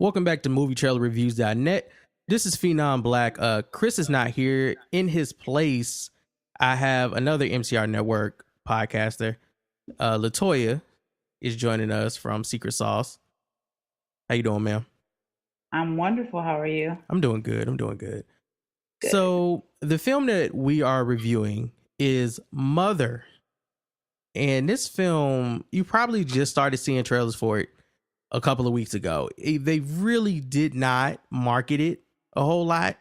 Welcome back to MovieTrailerReviews.net. This is Phenom Black. Chris is not here. In his place, I have another MCR Network podcaster. Latoya is joining us from Secret Sauce. How you doing, ma'am? I'm wonderful. How are you? I'm doing good. Good. So the film that we are reviewing is Mother. And this film, you probably just started seeing trailers for it a couple of weeks ago. They really did not market it a whole lot.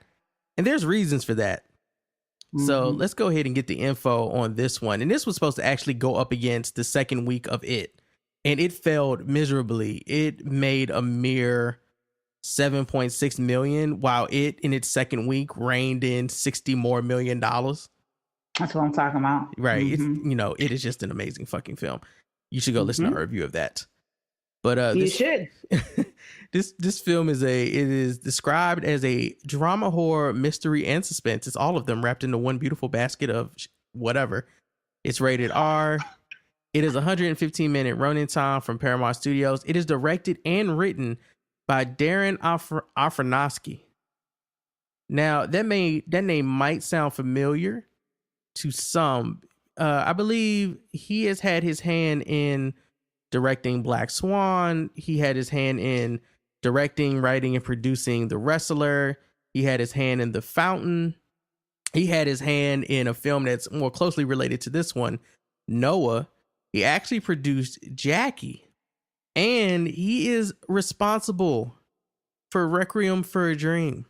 And there's reasons for that. Mm-hmm. So let's go ahead and get the info on this one. And this was supposed to actually go up against the second week of It. And it failed miserably. It made a mere $7.6 million, while It in its second week reined in $60 more million. That's what I'm talking about. Right. Mm-hmm. It is just an amazing fucking film. You should go listen to our review of that. But you should. This film is described as a drama, horror, mystery, and suspense. It's all of them wrapped into one beautiful basket of whatever. It's rated R. It is 115-minute running time from Paramount Studios. It is directed and written by Darren Aronofsky. Now that name might sound familiar to some. I believe he has had his hand in directing Black Swan. He had his hand in directing, writing, and producing The Wrestler. He had his hand in The Fountain. He had his hand in a film that's more closely related to this one, Noah. He actually produced Jackie. And he is responsible for Requiem for a Dream.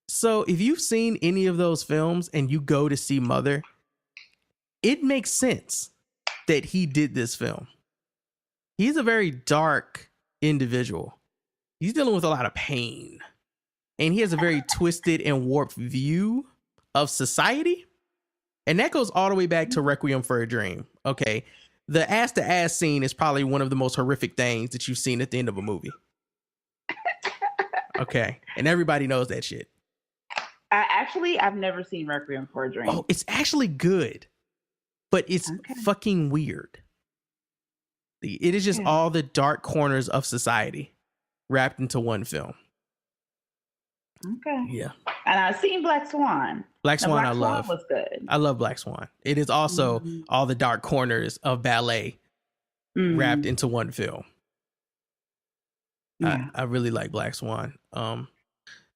So if you've seen any of those films and you go to see Mother, it makes sense that he did this film. He's a very dark individual. He's dealing with a lot of pain. And he has a very twisted and warped view of society. And that goes all the way back to Requiem for a Dream. Okay. The ass-to-ass scene is probably one of the most horrific things that you've seen at the end of a movie. Okay. And everybody knows that shit. I've never seen Requiem for a Dream. Oh, it's actually good. But it's fucking weird. It is just all the dark corners of society wrapped into one film. Okay. Yeah. And I've seen Black Swan. Black Swan, I love. Was good. I love Black Swan. It is also all the dark corners of ballet wrapped into one film. Yeah. I really like Black Swan.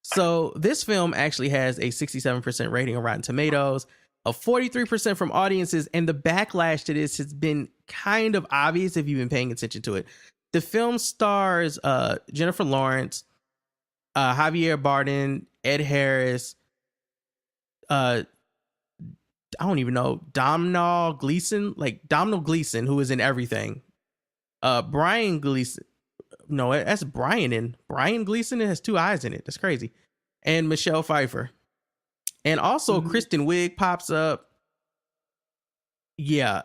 So this film actually has a 67% rating on Rotten Tomatoes, a 43% from audiences, and the backlash to this has been kind of obvious if you've been paying attention to it. The film stars Jennifer Lawrence, Javier Bardem, Ed Harris, I don't even know, Domhnall Gleeson, who is in everything. Brian Gleeson. No, that's Brian Gleeson. It has two eyes in it. That's crazy. And Michelle Pfeiffer. And also Kristen Wiig pops up. Yeah.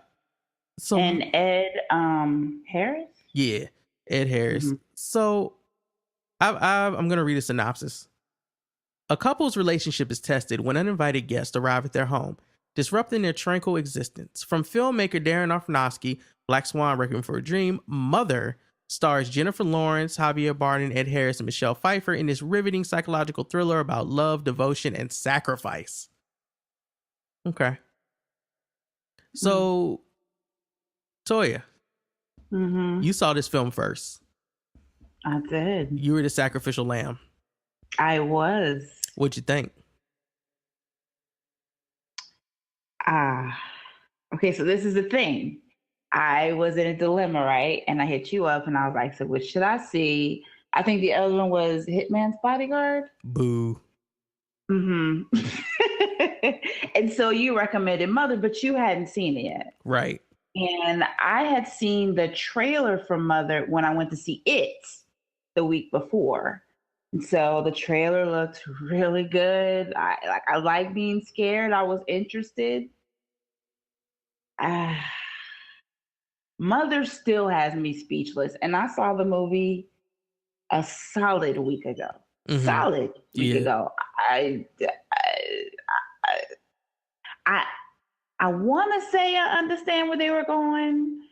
So and Ed Harris? Yeah, Ed Harris. So I'm going to read a synopsis. A couple's relationship is tested when uninvited guests arrive at their home, disrupting their tranquil existence. From filmmaker Darren Aronofsky, Black Swan, Requiem for a Dream, Mother stars Jennifer Lawrence, Javier Bardem, Ed Harris, and Michelle Pfeiffer in this riveting psychological thriller about love, devotion, and sacrifice. Okay. So, Toya, you saw this film first. I did. You were the sacrificial lamb. I was. What'd you think? Okay, so this is the thing. I was in a dilemma, right? And I hit you up and I was like, so what should I see? I think the other one was Hitman's Bodyguard. Boo. And so you recommended Mother, but you hadn't seen it yet. Right. And I had seen the trailer for Mother when I went to see It the week before. And so the trailer looked really good. I like being scared. I was interested. Mother still has me speechless. And I saw the movie a solid week ago. Solid week ago. I want to say I understand where they were going,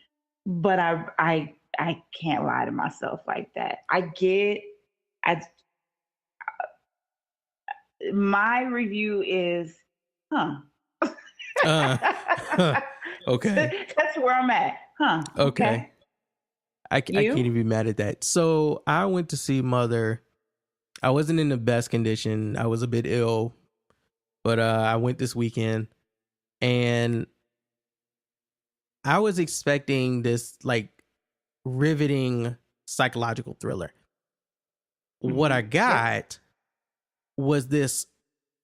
but I can't lie to myself like that. I my review is, huh. Okay. That's where I'm at. Huh. Okay. I can't You? even be mad at that. So I went to see Mother. I wasn't in the best condition. I was a bit ill, but I went this weekend, and I was expecting this like riveting psychological thriller. What I Yep. got was this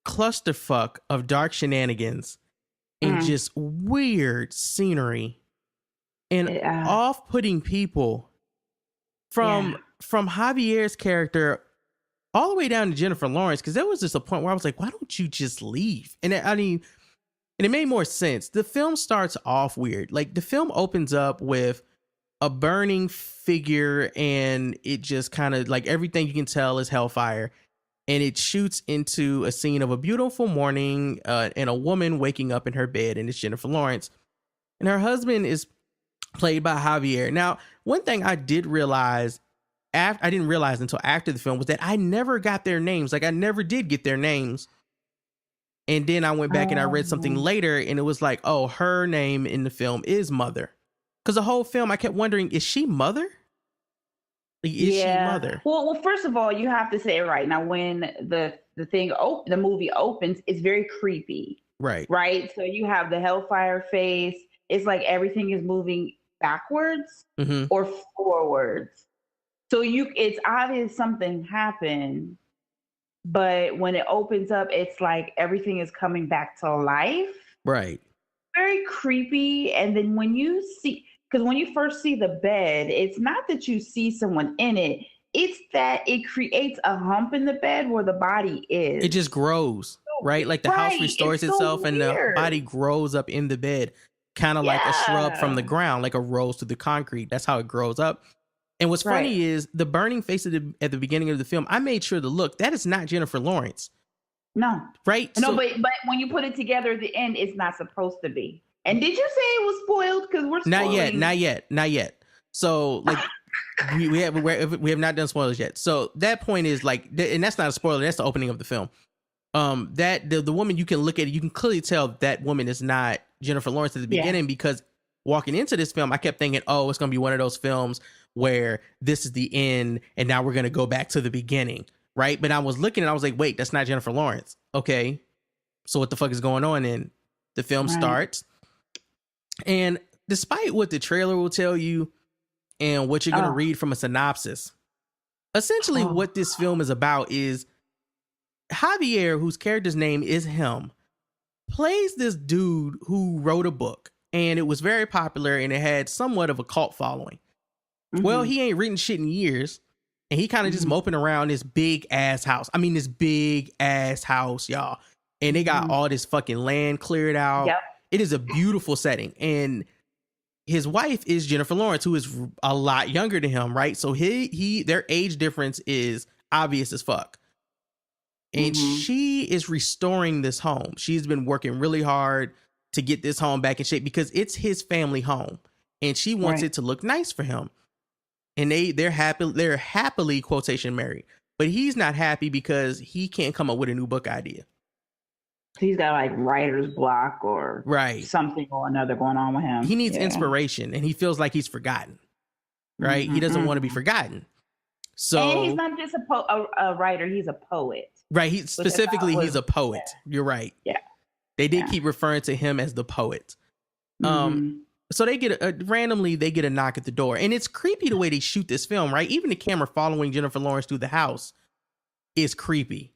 clusterfuck of dark shenanigans and Mm. just weird scenery and Uh, off-putting people yeah. from Javier's character all the way down to Jennifer Lawrence, because there was just a point where I was like, why don't you just leave? And I mean, and it made more sense. The film starts off weird. Like, the film opens up with a burning figure, and it just kind of like everything you can tell is hellfire. And it shoots into a scene of a beautiful morning and a woman waking up in her bed, and it's Jennifer Lawrence. And her husband is played by Javier. Now, one thing I did realize, I didn't realize until after the film, was that I never got their names. Like, I never did get their names. And then I went back and I read something Um, later, and it was like, oh, her name in the film is Mother. Because the whole film, I kept wondering, is she Mother? Like, is she yeah. Mother? Well, first of all, you have to say it right. Now, when the movie opens, it's very creepy, Right. right? So you have the hellfire face. It's like everything is moving backwards Mm-hmm. or forwards. So it's obvious something happened, but when it opens up, it's like everything is coming back to life. Right. Very creepy. And then because when you first see the bed, it's not that you see someone in it, it's that it creates a hump in the bed where the body It is. just grows, right? Like the house Right. restores It's so itself and the weird. body grows up in the bed, kind of like a shrub from the Yeah. ground, like a rose through the concrete. That's how it grows up. And what's Right. funny is the burning face at the beginning of the film, I made sure to look. That is not Jennifer Lawrence, No. right? No, So but when you put it together at the end, it's not supposed to be. And did you say it was spoiled? Because we're not yet, spoiling. not yet. So like we have not done spoilers yet. So that point is like, and that's not a spoiler. That's the opening of the film. That the woman, you can look at it, you can clearly tell that woman is not Jennifer Lawrence at the beginning, because walking into this film, I kept thinking, oh, it's gonna be one of those films where this is the end and now we're gonna go back to the beginning, right? But I was looking and I was like, wait, that's not Jennifer Lawrence. Okay, so what the fuck is going on? And the film starts, and despite what the trailer will tell you and what you're gonna read from a synopsis, essentially what this film is about is Javier, whose character's name is him, plays this dude who wrote a book, and it was very popular and it had somewhat of a cult following. Mm-hmm. Well, he ain't written shit in years, and he kind of just moping around this big ass house. I mean, this big ass house, y'all. And they got all this fucking land cleared out. Yep. It is a beautiful setting. And his wife is Jennifer Lawrence, who is a lot younger than him, right? So their age difference is obvious as fuck. And she is restoring this home. She's been working really hard to get this home back in shape because it's his family home, and she wants it to look nice for him. And they're happily quotation married, but he's not happy because he can't come up with a new book idea. He's got like writer's block or something or another going on with him. He needs inspiration, and he feels like he's forgotten. Right? He doesn't want to be forgotten. So, and he's not just a writer; he's a poet. Right? He's a poet. You're right. Yeah. They did keep referring to him as the poet. So they get randomly they get a knock at the door, and it's creepy the way they shoot this film. Right? Even the camera following Jennifer Lawrence through the house is creepy.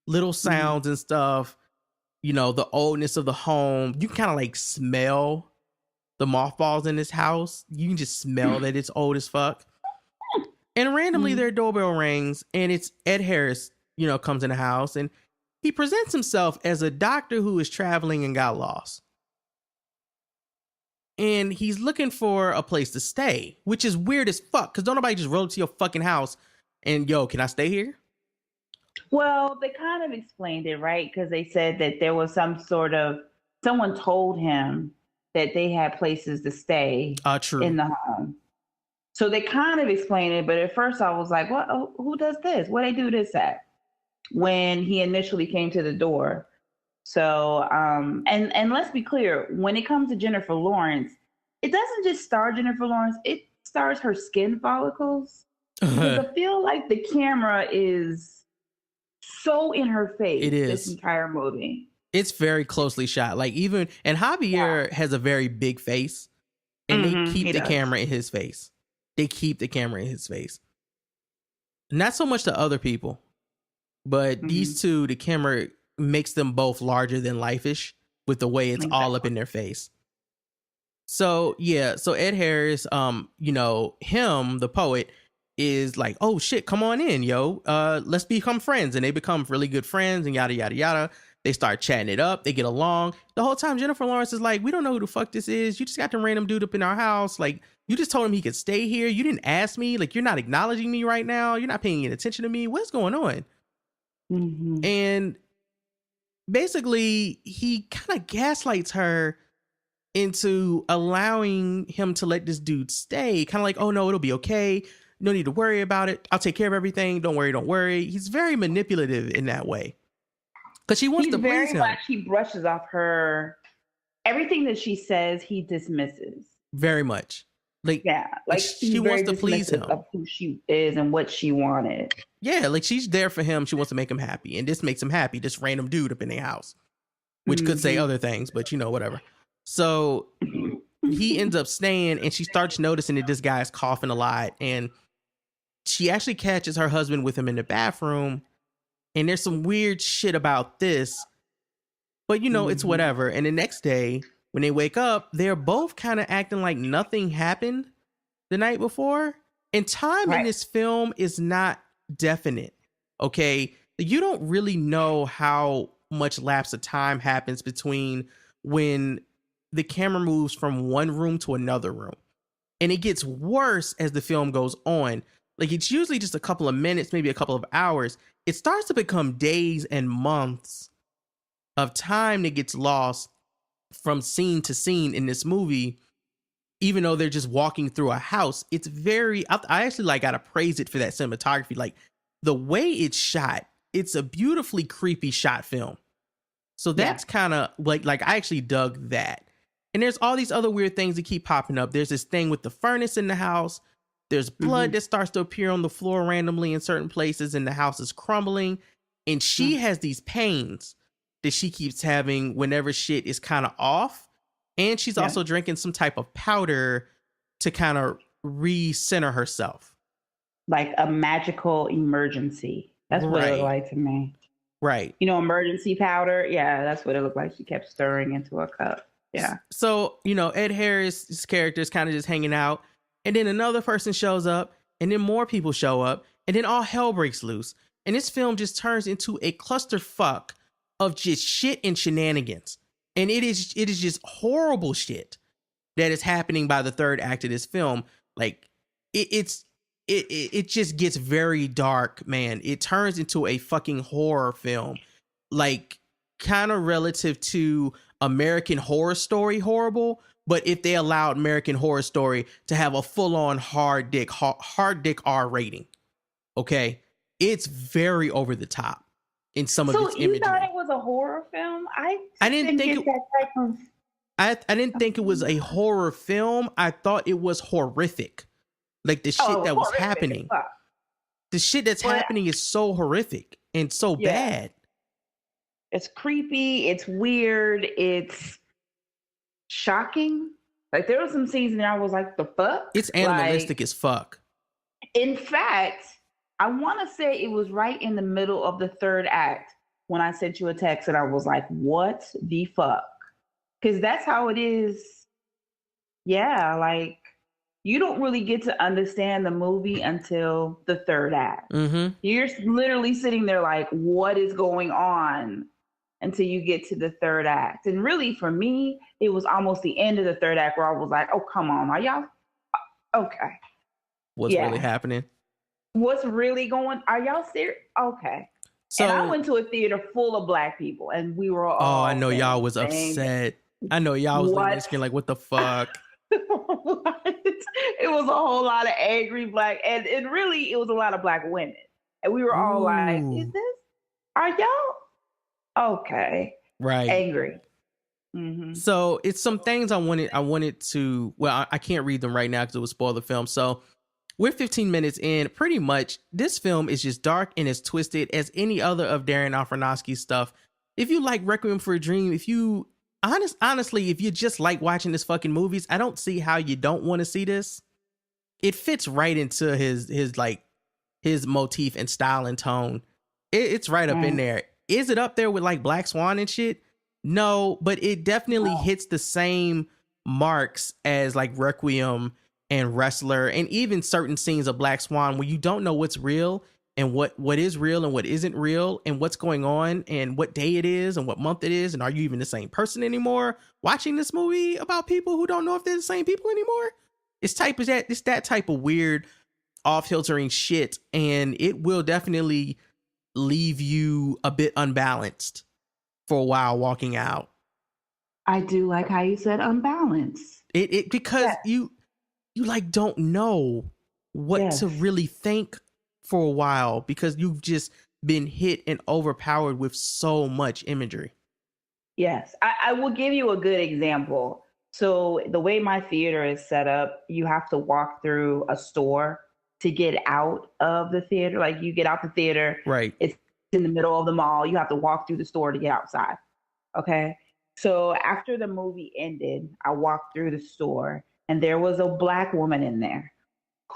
Little sounds and stuff. You know, the oldness of the home. You can kind of like smell the mothballs in this house. You can just smell that it's old as fuck. And randomly their doorbell rings, and it's Ed Harris, comes in the house, and he presents himself as a doctor who is traveling and got lost. And he's looking for a place to stay, which is weird as fuck, because don't nobody just roll up to your fucking house and, yo, can I stay here? Well, they kind of explained it, right? Because they said that there was someone told him that they had places to stay True. in the home. So they kind of explain it, but at first I was like, "What? Oh, who does this? What they do this at?" When he initially came to the door. So, and let's be clear, when it comes to Jennifer Lawrence, it doesn't just star Jennifer Lawrence; it stars her skin follicles. Because I feel like the camera is so in her face It is. this entire movie. It's very closely shot. Like even and Javier has a very big face, and they keep the camera in his face. They keep the camera in his face. Not so much to other people, but these two, the camera makes them both larger than life-ish with the way it's all up in their face. So yeah, so Ed Harris, you know, him, the poet, is like, oh shit, come on in, yo. Let's become friends. And they become really good friends and yada yada yada. They start chatting it up, they get along. The whole time Jennifer Lawrence is like, we don't know who the fuck this is. You just got the random dude up in our house. Like, you just told him he could stay here. You didn't ask me. Like, you're not acknowledging me right now. You're not paying any attention to me. What's going on? And basically, he kind of gaslights her into allowing him to let this dude stay. Kind of like, oh no, it'll be okay. No need to worry about it. I'll take care of everything. Don't worry, don't worry. He's very manipulative in that way. Because she wants to please him. He brushes off her. Everything that she says, he dismisses. Very much. Like, yeah, like she wants to please him. Of who she is and what she wanted. Yeah, like she's there for him. She wants to make him happy. And this makes him happy. This random dude up in their house. Which could say other things, but you know, whatever. So he ends up staying and she starts noticing that this guy's coughing a lot. And she actually catches her husband with him in the bathroom. And there's some weird shit about this. But you know, it's whatever. And the next day, when they wake up, they're both kind of acting like nothing happened the night before. And time in this film is not definite. Okay. You don't really know how much lapse of time happens between when the camera moves from one room to another room. And it gets worse as the film goes on. Like, it's usually just a couple of minutes, maybe a couple of hours. It starts to become days and months of time that gets lost from scene to scene in this movie, even though they're just walking through a house. It's very, I actually like gotta praise it for that cinematography. Like the way it's shot, it's a beautifully creepy shot film. So that's kind of like I actually dug that. And there's all these other weird things that keep popping up. There's this thing with the furnace in the house. There's blood that starts to appear on the floor randomly in certain places, and the house is crumbling. And she has these pains that she keeps having whenever shit is kind of off. And she's also drinking some type of powder to kind of recenter herself. Like a magical emergency. That's what it looked like to me. Right. You know, emergency powder. Yeah, that's what it looked like. She kept stirring into a cup. Yeah. So, you know, Ed Harris' character is kind of just hanging out. And then another person shows up. And then more people show up. And then all hell breaks loose. And this film just turns into a clusterfuck of just shit and shenanigans. And it is just horrible shit that is happening by the third act of this film. Like, it just gets very dark, man. It turns into a fucking horror film. Like, kind of relative to American Horror Story horrible, but if they allowed American Horror Story to have a full-on hard dick R rating. Okay? It's very over the top in some of its imagery. So you thought it was a horror film? I didn't think I didn't think it was a horror film. I thought it was horrific. Like the shit that was happening. The shit that's happening is so horrific and so bad. It's creepy. It's weird. It's shocking. Like there were some scenes and I was like, the fuck? It's animalistic as fuck. In fact, I want to say it was right in the middle of the third act when I sent you a text and I was like, what the fuck? Because that's how it is. Yeah, like you don't really get to understand the movie until the third act. You're literally sitting there like, what is going on until you get to the third act? And really for me, it was almost the end of the third act where I was like, oh, come on. Are y'all okay? What's really happening? What's really going? Are y'all serious? Okay. So, and I went to a theater full of Black people, and we were all. Oh, I know y'all was upset. I know y'all was looking like, what the fuck? It was a whole lot of angry black, and really, it was a lot of black women, and we were all like, "Is Ooh. this? Are y'all okay?" Right. Angry. Hmm. So it's some things I wanted to, well, I can't read them right now because it would spoil the film. So we're 15 minutes in. Pretty much this film is just dark and as twisted as any other of Darren Aronofsky's stuff. If you like Requiem for a Dream, if you honestly, if you just like watching this fucking movies, I don't see how you don't want to see this. It fits right into his motif and style and tone. It's right up in there. Is it up there with like Black Swan and shit? No, but it definitely hits the same marks as like Requiem and Wrestler, and even certain scenes of Black Swan where you don't know what's real and what is real and what isn't real and what's going on and what day it is and what month it is, and are you even the same person anymore watching this movie about people who don't know if they're the same people anymore. It's that type of weird off-filtering shit, and it will definitely leave you a bit unbalanced for a while walking out. I do like how you said unbalanced. It because you like don't know what to really think for a while because you've just been hit and overpowered with so much imagery. Yes, I will give you a good example. So the way my theater is set up, you have to walk through a store to get out of the theater. Like you get out the theater, Right. it's in the middle of the mall. You have to walk through the store to get outside. Okay. So after the movie ended, I walked through the store and there was a black woman in there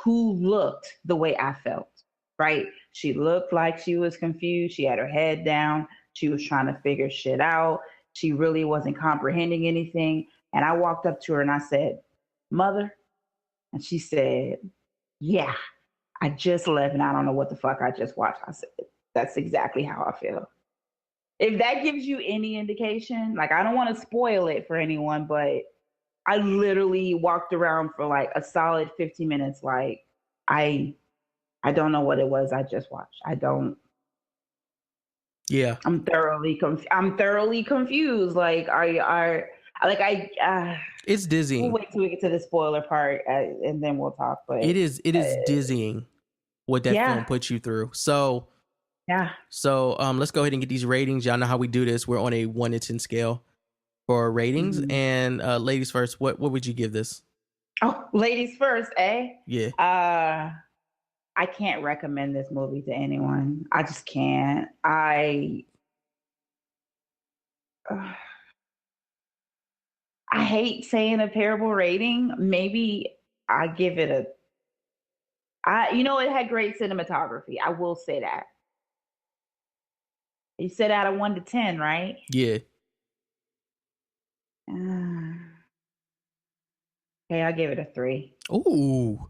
who looked the way I felt, right? She looked like she was confused. She had her head down. She was trying to figure shit out. She really wasn't comprehending anything. And I walked up to her and I said, "Mother?" And she said, "Yeah, I just left and I don't know what the fuck I just watched." I said, "That's exactly how I feel." If that gives you any indication, like I don't want to spoil it for anyone, but I literally walked around for like a solid 15 minutes. Like I don't know what it was I just watched. I don't. Yeah. I'm thoroughly confused. Like it's dizzying. We'll wait till we get to the spoiler part and then we'll talk. But it is dizzying what that film puts you through. So let's go ahead and get these ratings. Y'all know how we do this. We're on a 1 to 10 scale for ratings. Mm-hmm. And ladies first, what would you give this? Oh, ladies first, eh? Yeah. I can't recommend this movie to anyone. I just can't. I hate saying a terrible rating. Maybe I give it it had great cinematography. I will say that. You said out of 1 to 10, right? Yeah. Okay, I'll give it a 3. Ooh.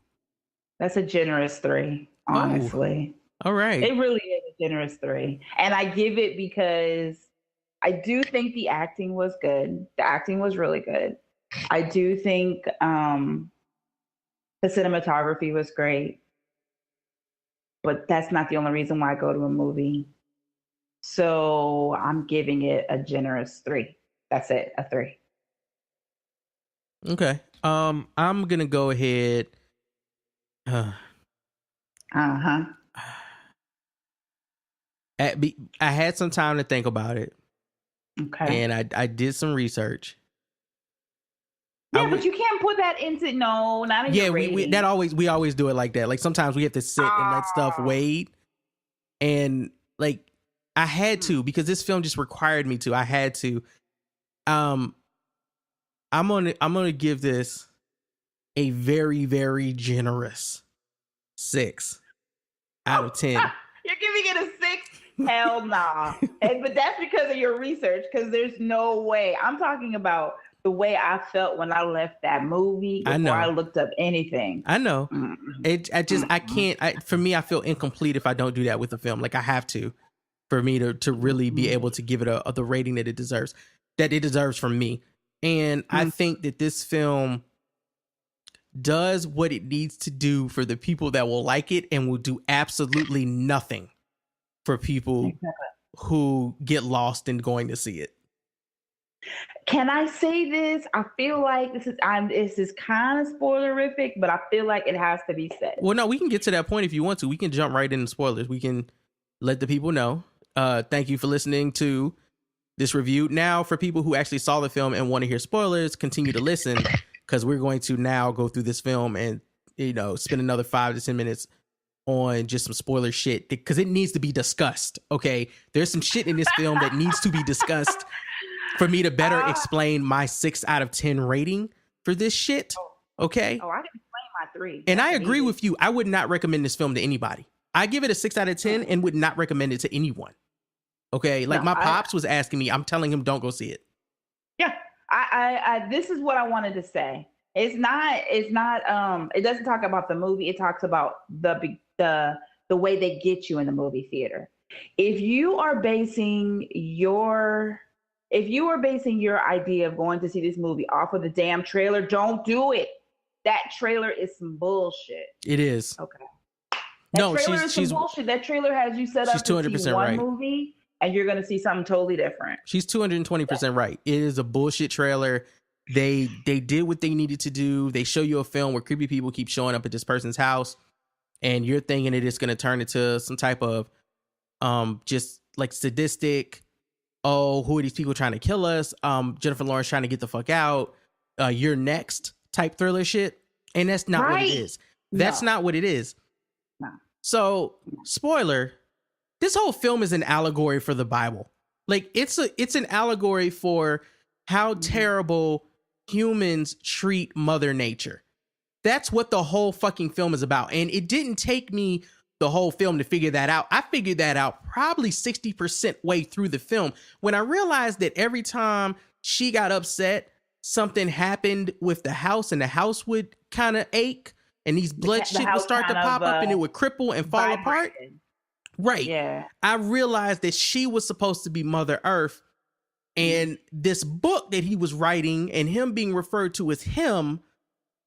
That's a generous 3, honestly. Ooh. All right. It really is a generous 3. And I give it because I do think the acting was good. The acting was really good. I do think the cinematography was great. But that's not the only reason why I go to a movie. So I'm giving it a generous 3. That's it, a 3. Okay. I'm gonna go ahead. I had some time to think about it. Okay. And I did some research. Yeah, but you can't put that into not in your rating. We always do it like that. Like sometimes we have to sit and let stuff wait. And like I had to because this film just required me to. I had to. I'm gonna give this a very, very generous 6 out of 10. You're giving it a 6? Hell nah. But that's because of your research, because there's no way. I'm talking about the way I felt when I left that movie before I looked up anything. I know. I can't. For me, I feel incomplete if I don't do that with a film. Like I have to, for me to really be able to give it the rating that it deserves from me. And I think that this film does what it needs to do for the people that will like it and will do absolutely nothing for people who get lost in going to see it. Can I say this? I feel like this is kind of spoilerific, but I feel like it has to be said. Well, no, we can get to that point if you want to. We can jump right into spoilers. We can let the people know. Thank you for listening to this review. Now, for people who actually saw the film and want to hear spoilers, continue to listen, because we're going to now go through this film and, you know, spend another 5 to 10 minutes on just some spoiler shit, because it needs to be discussed. Okay, there's some shit in this film that needs to be discussed for me to better explain my 6 out of 10 rating for this shit. Okay. Oh, I can explain my 3. And I agree with you. I would not recommend this film to anybody. I give it a 6 out of 10 and would not recommend it to anyone. Okay. Like, my pops was asking me, I'm telling him, don't go see it. Yeah. I this is what I wanted to say. It doesn't talk about the movie. It talks about the way they get you in the movie theater. If you are basing your idea of going to see this movie off of the damn trailer, don't do it. That trailer is some bullshit. It is. Okay. No, she's bullshit. That trailer has you set up to see one movie, and you're going to see something totally different. She's 220% right. It is a bullshit trailer. They did what they needed to do. They show you a film where creepy people keep showing up at this person's house, and you're thinking it is going to turn into some type of just like sadistic, oh, who are these people trying to kill us? Jennifer Lawrence trying to get the fuck out. You're next type thriller shit. And that's not what it is. That's not what it is. No. So, spoiler, this whole film is an allegory for the Bible. Like, it's an allegory for how terrible humans treat Mother Nature. That's what the whole fucking film is about. And it didn't take me the whole film to figure that out. I figured that out probably 60% way through the film, when I realized that every time she got upset, something happened with the house, and the house would kind of ache, and these blood shit would start to pop up, and it would cripple and fall apart. Right. Yeah. I realized that she was supposed to be Mother Earth, and this book that he was writing and him being referred to as him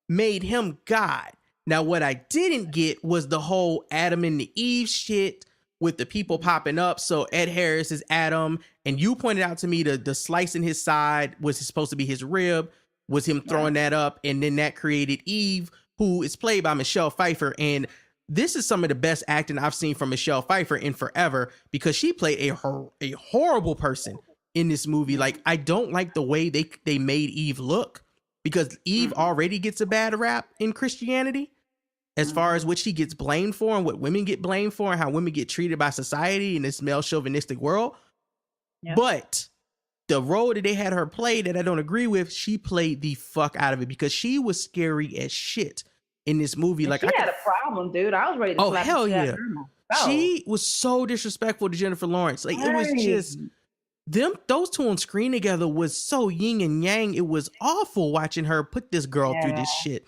made him God. Now, what I didn't get was the whole Adam and the Eve shit with the people popping up. So Ed Harris is Adam, and you pointed out to me the slice in his side was supposed to be his rib, was him throwing that up, and then that created Eve, who is played by Michelle Pfeiffer. And this is some of the best acting I've seen from Michelle Pfeiffer in forever, because she played a horrible person in this movie. Like, I don't like the way they made Eve look, because Eve already gets a bad rap in Christianity as far as what she gets blamed for and what women get blamed for and how women get treated by society in this male chauvinistic world. Yeah. But the role that they had her play that I don't agree with, she played the fuck out of it, because she was scary as shit in this movie. Like, she had a problem, dude. I was ready to slap hell yeah. Oh. She was so disrespectful to Jennifer Lawrence. Like, it was just those two on screen together was so yin and yang. It was awful watching her put this girl through this shit.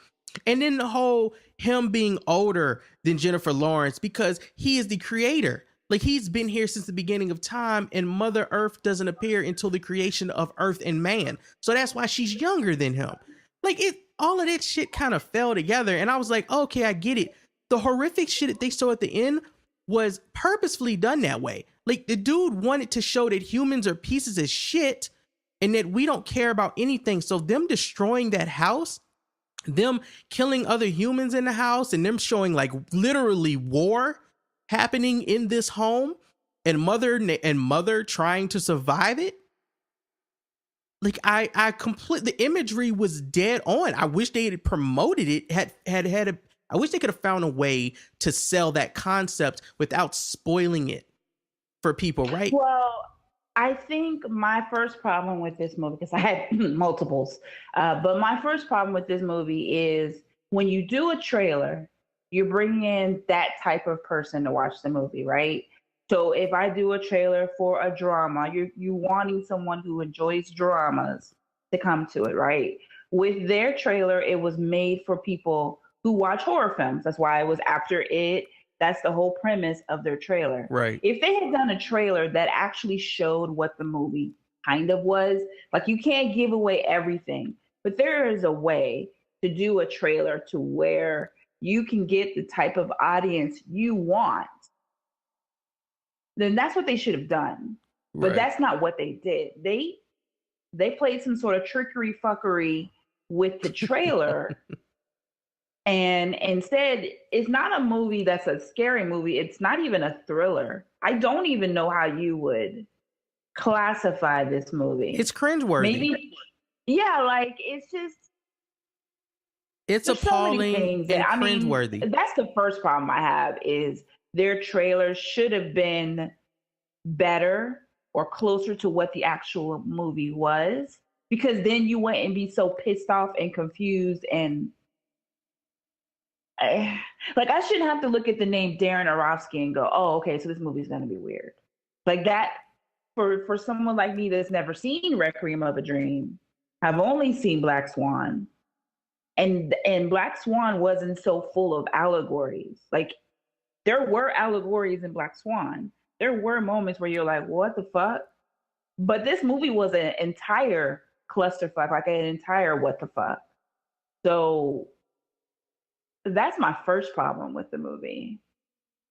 And then the whole him being older than Jennifer Lawrence, because he is the creator. Like, he's been here since the beginning of time, and Mother Earth doesn't appear until the creation of Earth and man. So that's why she's younger than him. Like, all of that shit kind of fell together. And I was like, okay, I get it. The horrific shit that they saw at the end was purposefully done that way. Like, the dude wanted to show that humans are pieces of shit and that we don't care about anything. So them destroying that house, them killing other humans in the house, and them showing like literally war happening in this home, and mother trying to survive it. Like, I completely, the imagery was dead on. I wish they had promoted it, I wish they could have found a way to sell that concept without spoiling it for people, right? Well, I think my first problem with this movie, because I had multiples, but my first problem with this movie is when you do a trailer, you're bringing in that type of person to watch the movie, right? So if I do a trailer for a drama, you wanting someone who enjoys dramas to come to it, right? With their trailer, it was made for people who watch horror films. That's why it was after it. That's the whole premise of their trailer. Right. If they had done a trailer that actually showed what the movie kind of was, like, you can't give away everything, but there is a way to do a trailer to where you can get the type of audience you want, then that's what they should have done. But that's not what they did. they played some sort of trickery fuckery with the trailer. And instead, it's not a movie that's a scary movie. It's not even a thriller. I don't even know how you would classify this movie. It's cringeworthy. Maybe, yeah, like it's just. It's appalling so and cringeworthy. I mean, that's the first problem I have is their trailers should have been better or closer to what the actual movie was, because then you wouldn't be so pissed off and confused and like I shouldn't have to look at the name Darren Aronofsky and go, oh, okay, so this movie's gonna be weird. Like that for someone like me that's never seen Requiem of a Dream, I've only seen Black Swan. And Black Swan wasn't so full of allegories. Like there were allegories in Black Swan. There were moments where you're like, what the fuck? But this movie was an entire clusterfuck, like an entire what the fuck. So that's my first problem with the movie.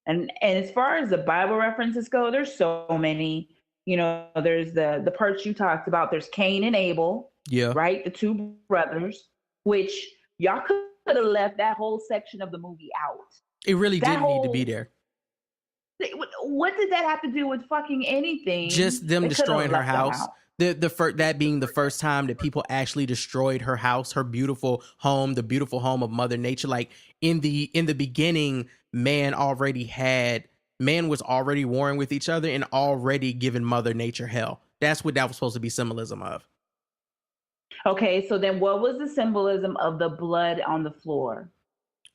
And as far as the Bible references go, there's so many. You know, there's the parts you talked about. There's Cain and Abel. Yeah. Right? The two brothers, which y'all could have left that whole section of the movie out. It really didn't need to be there. What did that have to do with fucking anything? Just them destroying her house. That being the first time that people actually destroyed her house, her beautiful home, the beautiful home of Mother Nature. Like in the beginning, man was already warring with each other and already giving Mother Nature hell. That's what that was supposed to be symbolism of. Okay, so then what was the symbolism of the blood on the floor?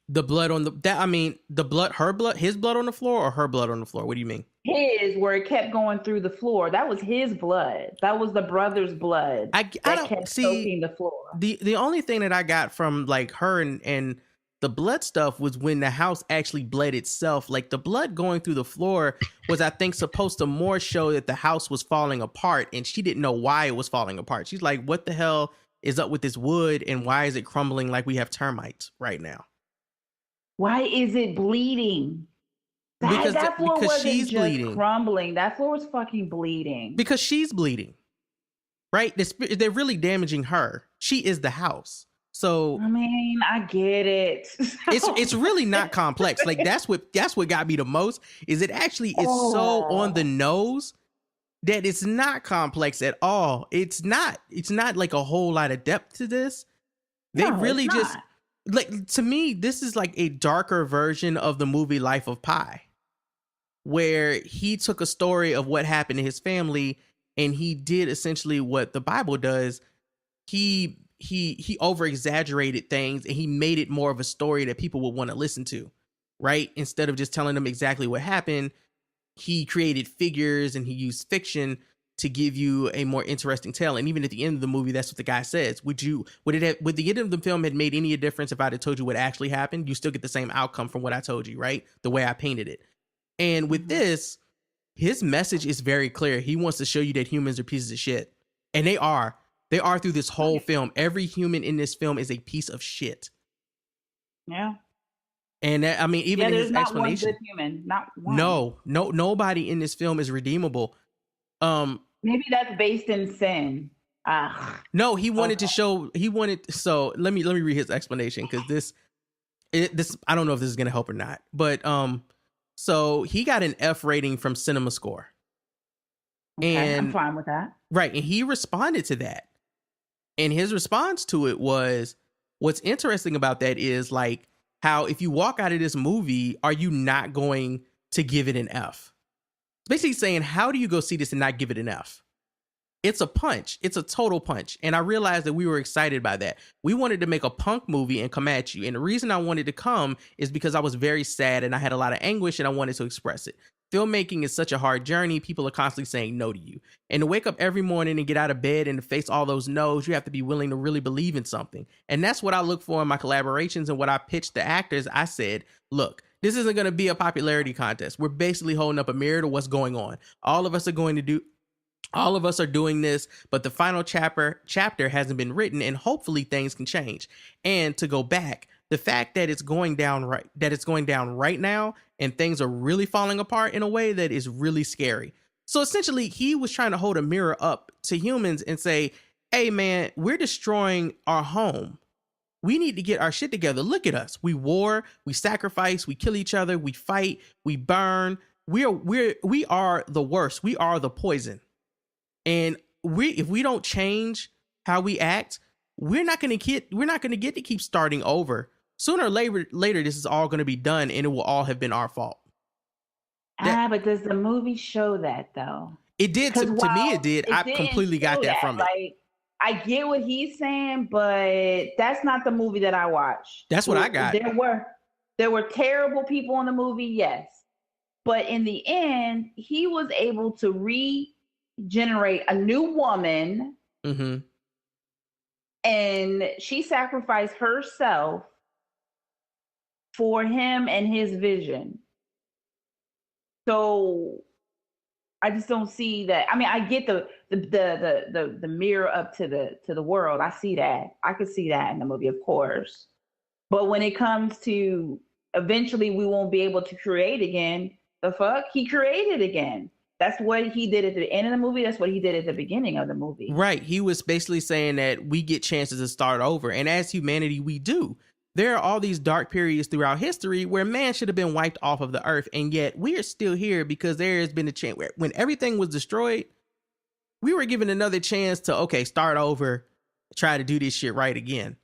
The blood on the blood, his blood on the floor or her blood on the floor? What do you mean? His, where it kept going through the floor. That was his blood. That was the brother's blood. I don't kept see soaking the floor. The only thing that I got from like her and the blood stuff was when the house actually bled itself. Like the blood going through the floor was, I think, supposed to more show that the house was falling apart, and she didn't know why it was falling apart. She's like, what the hell is up with this wood, and why is it crumbling like we have termites right now? Why is it bleeding? That floor wasn't she's just bleeding. Crumbling. That floor was fucking bleeding. Because she's bleeding, right? They're really damaging her. She is the house. So I mean, I get it. it's really not complex. Like that's what got me the most. Is it actually is so on the nose that it's not complex at all. It's not like a whole lot of depth to this. They really just. Like, to me, this is like a darker version of the movie Life of Pi, where he took a story of what happened to his family and he did essentially what the Bible does. He over exaggerated things and he made it more of a story that people would want to listen to, right? Instead of just telling them exactly what happened, he created figures and he used fiction to give you a more interesting tale. And even at the end of the movie, that's what the guy says. Would the end of the film had made any difference if I'd have told you what actually happened? You still get the same outcome from what I told you, right? The way I painted it. And with this, his message is very clear. He wants to show you that humans are pieces of shit. And they are. They are through this whole film. Every human in this film is a piece of shit. Yeah. And I mean, even in his explanation, not one good human, not one. No, nobody in this film is redeemable. Maybe that's based in sin. No, he wanted to show. So let me read his explanation, because this I don't know if this is gonna help or not. But so he got an F rating from Cinema Score. Okay, and I'm fine with that. Right, and he responded to that, and his response to it was, what's interesting about that is like how if you walk out of this movie, are you not going to give it an F? Basically saying, how do you go see this and not give it an F? It's a punch. It's a total punch. And I realized that we were excited by that. We wanted to make a punk movie and come at you. And the reason I wanted to come is because I was very sad and I had a lot of anguish and I wanted to express it. Filmmaking is such a hard journey. People are constantly saying no to you. And to wake up every morning and get out of bed and to face all those no's, you have to be willing to really believe in something. And that's what I look for in my collaborations. And what I pitched the actors, I said, look, this isn't going to be a popularity contest. We're basically holding up a mirror to what's going on. All of us are doing this, but the final chapter hasn't been written, and hopefully things can change. And to go back, the fact that it's going down right now, and things are really falling apart in a way that is really scary. So essentially, he was trying to hold a mirror up to humans and say, hey man, we're destroying our home. We need to get our shit together. Look at us. We war, we sacrifice, we kill each other, we fight, we burn. We are the worst. We are the poison. And if we don't change how we act, we're not gonna get to keep starting over. Sooner or later, this is all gonna be done, and it will all have been our fault. But does the movie show that though? It did to me. It did. I completely got that from it. Like, I get what he's saying, but that's not the movie that I watched. That's what I got. There were terrible people in the movie, yes, but in the end, he was able to regenerate a new woman, and she sacrificed herself for him and his vision. So I just don't see that. I mean, I get the mirror up to the world. I see that. I could see that in the movie, of course. But when it comes to eventually we won't be able to create again, the fuck? He created again. That's what he did at the end of the movie. That's what he did at the beginning of the movie. Right. He was basically saying that we get chances to start over. And as humanity, we do. There are all these dark periods throughout history where man should have been wiped off of the earth. And yet we are still here because there has been a chance where when everything was destroyed, we were given another chance to, okay, start over, try to do this shit right again.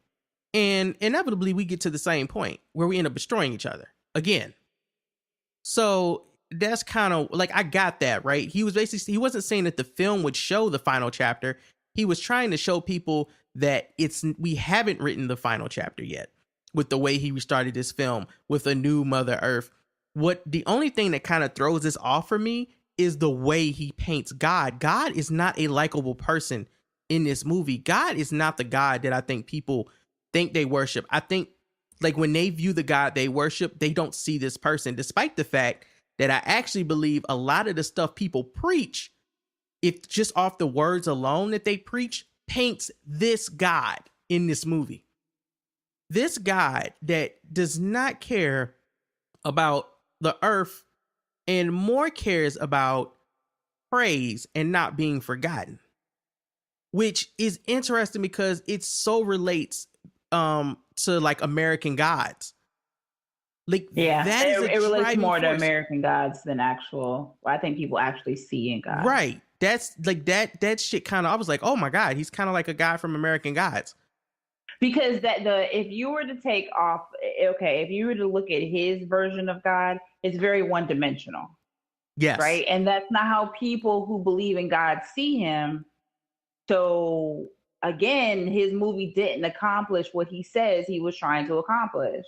And inevitably we get to the same point where we end up destroying each other again. So that's kind of like, I got that, right? He wasn't saying that the film would show the final chapter. He was trying to show people that we haven't written the final chapter yet. With the way he restarted this film with a new Mother Earth. The only thing that kind of throws this off for me is the way he paints God. God is not a likable person in this movie. God is not the God that I think people think they worship. I think like when they view the God they worship, they don't see this person, despite the fact that I actually believe a lot of the stuff people preach, if just off the words alone that they preach, paints this God in this movie. This God that does not care about the earth and more cares about praise and not being forgotten, which is interesting because it so relates to like American gods. Like, that it relates more to American gods than actual. I think people actually see in God. Right. That's like that shit kind of, I was like, oh my God, he's kind of like a guy from American Gods. Because if you were to take off, okay, if you were to look at his version of God, it's very one-dimensional. Yes. Right? And that's not how people who believe in God see him. So again, his movie didn't accomplish what he says he was trying to accomplish.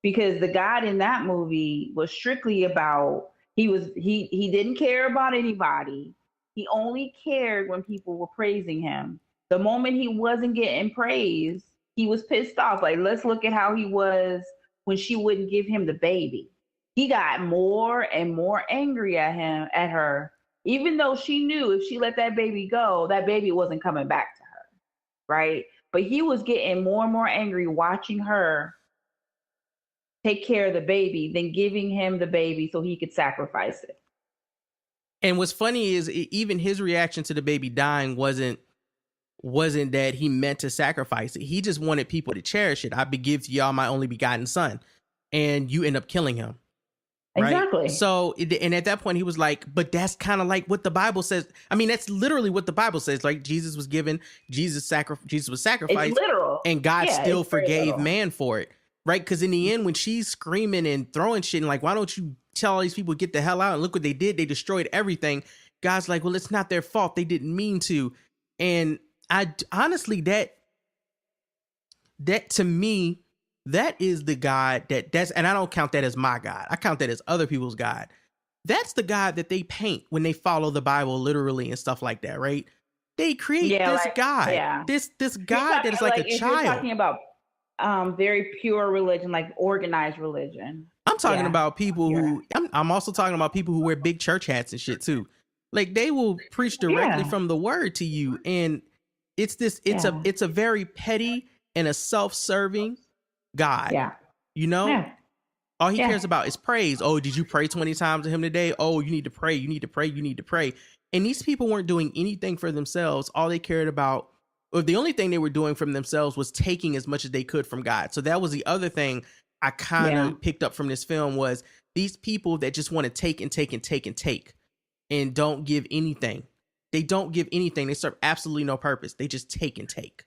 Because the God in that movie was strictly about, he didn't care about anybody. He only cared when people were praising him. The moment he wasn't getting praised, he was pissed off. Like, let's look at how he was when she wouldn't give him the baby. He got more and more angry at her, even though she knew if she let that baby go, that baby wasn't coming back to her, right? But he was getting more and more angry watching her take care of the baby than giving him the baby so he could sacrifice it. And what's funny is even his reaction to the baby dying wasn't that he meant to sacrifice it. He just wanted people to cherish it. I begive to y'all my only begotten son. And you end up killing him. Right? Exactly. So, and at that point he was like, but that's kind of like what the Bible says. I mean, that's literally what the Bible says. Like Jesus was sacrificed, and God still forgave man for it. Right? Because in the end, when she's screaming and throwing shit and like, why don't you tell all these people get the hell out? And look what they did. They destroyed everything. God's like, well, it's not their fault. They didn't mean to. And I honestly, that to me, that is the God and I don't count that as my God. I count that as other people's God. That's the God that they paint when they follow the Bible literally and stuff like that, right? They create this God, this God that is like a child. You're talking about very pure religion, like organized religion. I'm talking about people who, I'm also talking about people who wear big church hats and shit too. Like they will preach directly from the word to you. And it's a very petty and a self-serving God. Yeah. You know? Yeah. All he cares about is praise. Oh, did you pray 20 times to him today? Oh, you need to pray. You need to pray. You need to pray. And these people weren't doing anything for themselves. All they cared about or the only thing they were doing from themselves was taking as much as they could from God. So that was the other thing I kind of picked up from this film, was these people that just want to take and take and take and take and don't give anything. They don't give anything. They serve absolutely no purpose. They just take and take.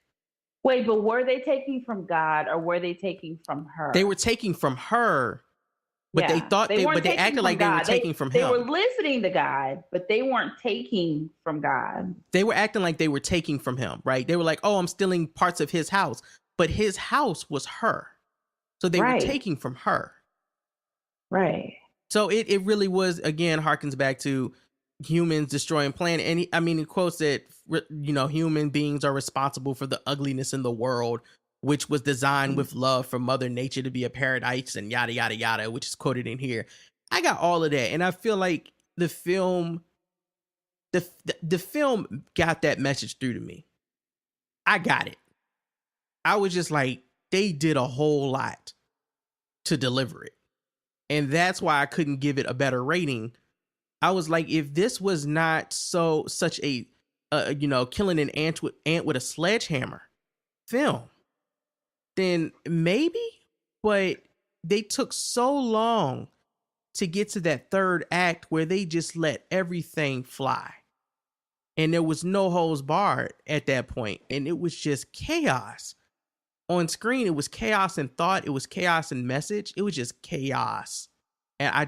Wait, but were they taking from God or were they taking from her? They were taking from her, but they thought they acted like they were taking from him. They were listening to God, but they weren't taking from God. They were acting like they were taking from him, right? They were like, oh, I'm stealing parts of his house, but his house was her. So they were taking from her. Right. So it really was, again, harkens back to humans destroying planet. And he quotes that, human beings are responsible for the ugliness in the world, which was designed with love for Mother Nature to be a paradise and yada, yada, yada, which is quoted in here. I got all of that. And I feel like the film got that message through to me. I got it. I was just like, they did a whole lot to deliver it. And that's why I couldn't give it a better rating. I was like, if this was not such a, killing an ant with a sledgehammer film, then maybe, but they took so long to get to that third act where they just let everything fly. And there was no holds barred at that point. And it was just chaos. On screen, it was chaos in thought. It was chaos in message. It was just chaos. And I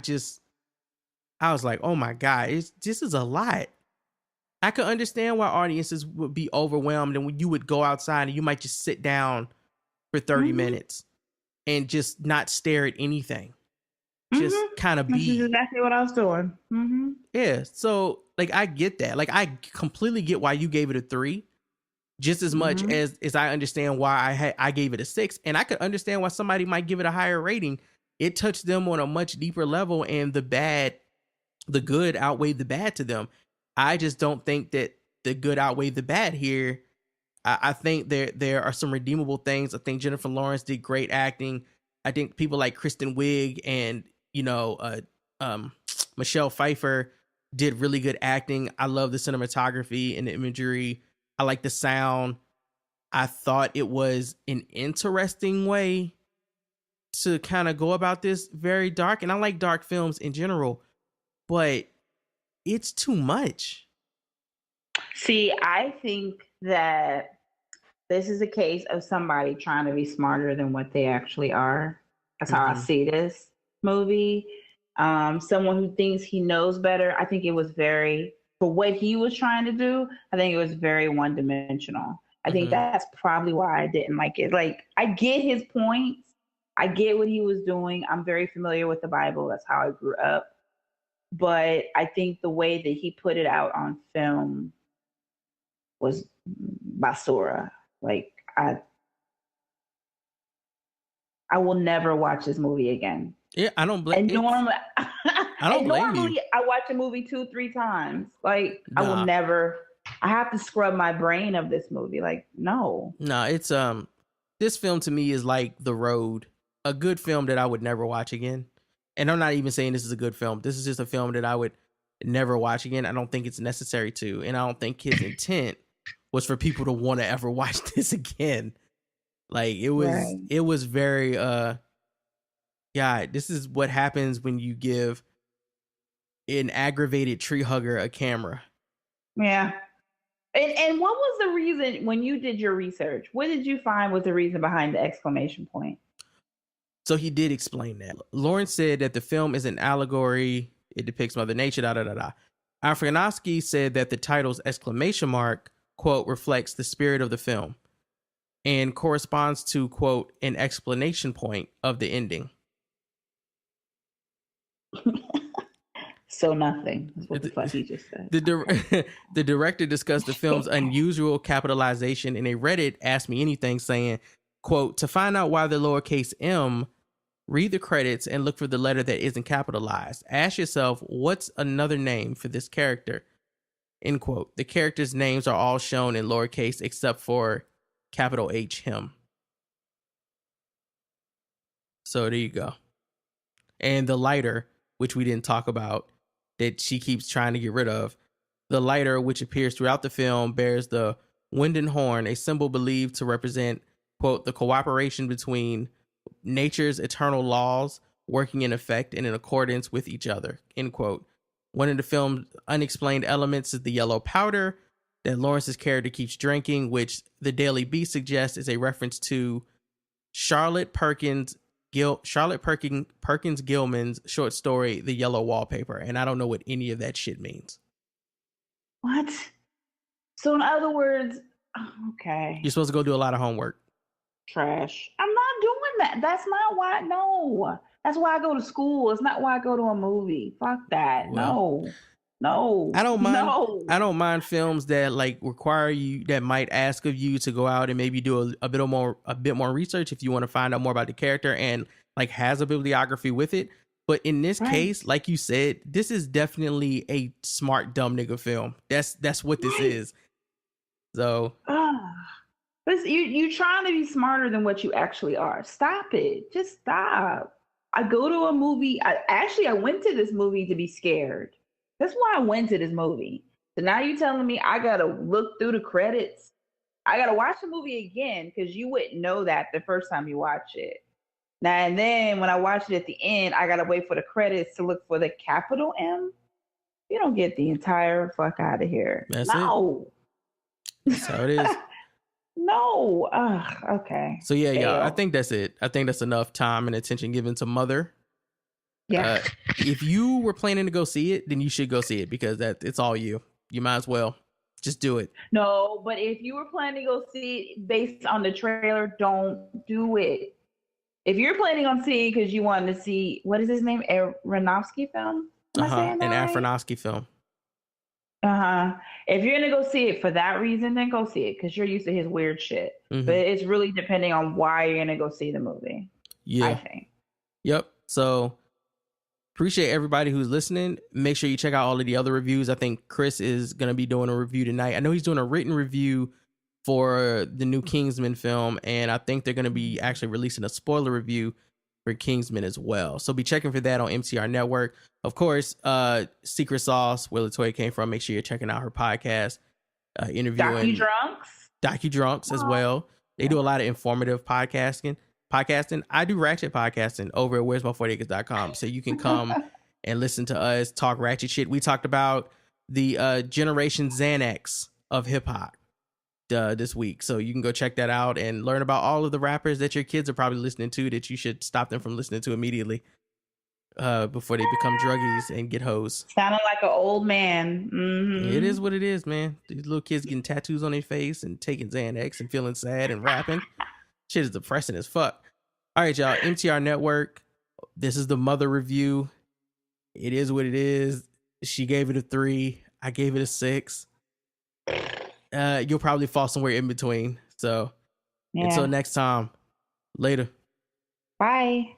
was like, oh my God, this is a lot. I could understand why audiences would be overwhelmed, and when you would go outside and you might just sit down for 30 minutes and just not stare at anything. Just kind of be. That's exactly what I was doing. Yeah. So like, I get that. Like, I completely get why you gave it a 3. Just as much as I understand why I gave it a 6. And I could understand why somebody might give it a higher rating. It touched them on a much deeper level, and the good outweighed the bad to them. I just don't think that the good outweighed the bad here. I think there are some redeemable things. I think Jennifer Lawrence did great acting. I think people like Kristen Wiig and Michelle Pfeiffer did really good acting. I love the cinematography and the imagery. I like the sound. I thought it was an interesting way to kind of go about this very dark. And I like dark films in general, but it's too much. See, I think that this is a case of somebody trying to be smarter than what they actually are. That's how I see this movie. Someone who thinks he knows better. I think it was for what he was trying to do, I think it was very one-dimensional. I think that's probably why I didn't like it. Like, I get his points. I get what he was doing. I'm very familiar with the Bible. That's how I grew up. But I think the way that he put it out on film was basura. Like, I will never watch this movie again. Yeah, I don't blame you. Normally, I watch a movie 2-3 times. Like, nah. I will never. I have to scrub my brain of this movie. Like, no. No, it's this film to me is like The Road, a good film that I would never watch again. And I'm not even saying this is a good film. This is just a film that I would never watch again. I don't think it's necessary to, and I don't think his intent was for people to want to ever watch this again. Like, it was very this is what happens when you give an aggravated tree hugger a camera. Yeah. And what was the reason when you did your research? What did you find was the reason behind the exclamation point? So he did explain that. Lawrence said that the film is an allegory. It depicts Mother Nature, Aronofsky said that the title's exclamation mark, quote, reflects the spirit of the film and corresponds to, quote, an explanation point of the ending. So nothing. That's what the fuck he just said. The director discussed the film's unusual capitalization in a Reddit Ask Me Anything, saying, quote, to find out why the lowercase m, read the credits and look for the letter that isn't capitalized. Ask yourself, what's another name for this character? End quote. The characters' names are all shown in lowercase except for capital H, him. So there you go. And the lighter, which we didn't talk about, that she keeps trying to get rid of. The lighter, which appears throughout the film, bears the wind and horn, a symbol believed to represent, quote, the cooperation between nature's eternal laws working in effect and in accordance with each other, end quote. One of the film's unexplained elements is the yellow powder that Lawrence's character keeps drinking, which the Daily Beast suggests is a reference to Charlotte Perkins Gilman's short story, The Yellow Wallpaper. And I don't know what any of that shit means. What? So in other words, okay. You're supposed to go do a lot of homework. Trash. I'm not doing that. That's not why. No. That's why I go to school. It's not why I go to a movie. Fuck that. Well, no. I don't mind. No. I don't mind films that like require you, that might ask of you to go out and maybe do a bit more research if you want to find out more about the character and like has a bibliography with it. But in this case, like you said, this is definitely a smart dumb nigga film. That's what this is. So. But you trying to be smarter than what you actually are. Stop it. Just stop. I go to a movie. I went to this movie to be scared. That's why I went to this movie. So now you're telling me I got to look through the credits. I got to watch the movie again because you wouldn't know that the first time you watch it. Now, and then when I watch it at the end, I got to wait for the credits to look for the capital M. You don't get the entire fuck out of here. That's it. That's how it is. No. Okay. So yeah, y'all, I think that's it. I think that's enough time and attention given to Mother. Yeah. If you were planning to go see it, then you should go see it because it's all you. You might as well just do it. No, but if you were planning to go see it based on the trailer, don't do it. If you're planning on seeing because you wanted to see, what is his name? Aronofsky film? An Aronofsky film. If you're gonna go see it for that reason, then go see it because you're used to his weird shit. Mm-hmm. But it's really depending on why you're gonna go see the movie. Yeah, I think. Yep. So appreciate everybody who's listening. Make sure you check out all of the other reviews. I think Chris is gonna be doing a review tonight. I know he's doing a written review for the new Kingsman film, and I think they're gonna be actually releasing a spoiler review for Kingsman as well. So be checking for that on MTR Network. Of course, Secret Sauce, where Latoya came from. Make sure you're checking out her podcast, interviewing Docu-Drunks as well. They do a lot of informative podcasting. I do ratchet podcasting over at where'smy40acres.com. So you can come and listen to us talk ratchet shit. We talked about the Generation Xanax of hip hop this week. So you can go check that out and learn about all of the rappers that your kids are probably listening to that you should stop them from listening to immediately before they become druggies and get hoes. Sounding like an old man. Mm-hmm. It is what it is, man. These little kids getting tattoos on their face and taking Xanax and feeling sad and rapping. Shit is depressing as fuck. All right, y'all. MTR Network. This is the Mother review. It is what it is. She gave it a 3. I gave it a 6. You'll probably fall somewhere in between. So until next time, later. Bye.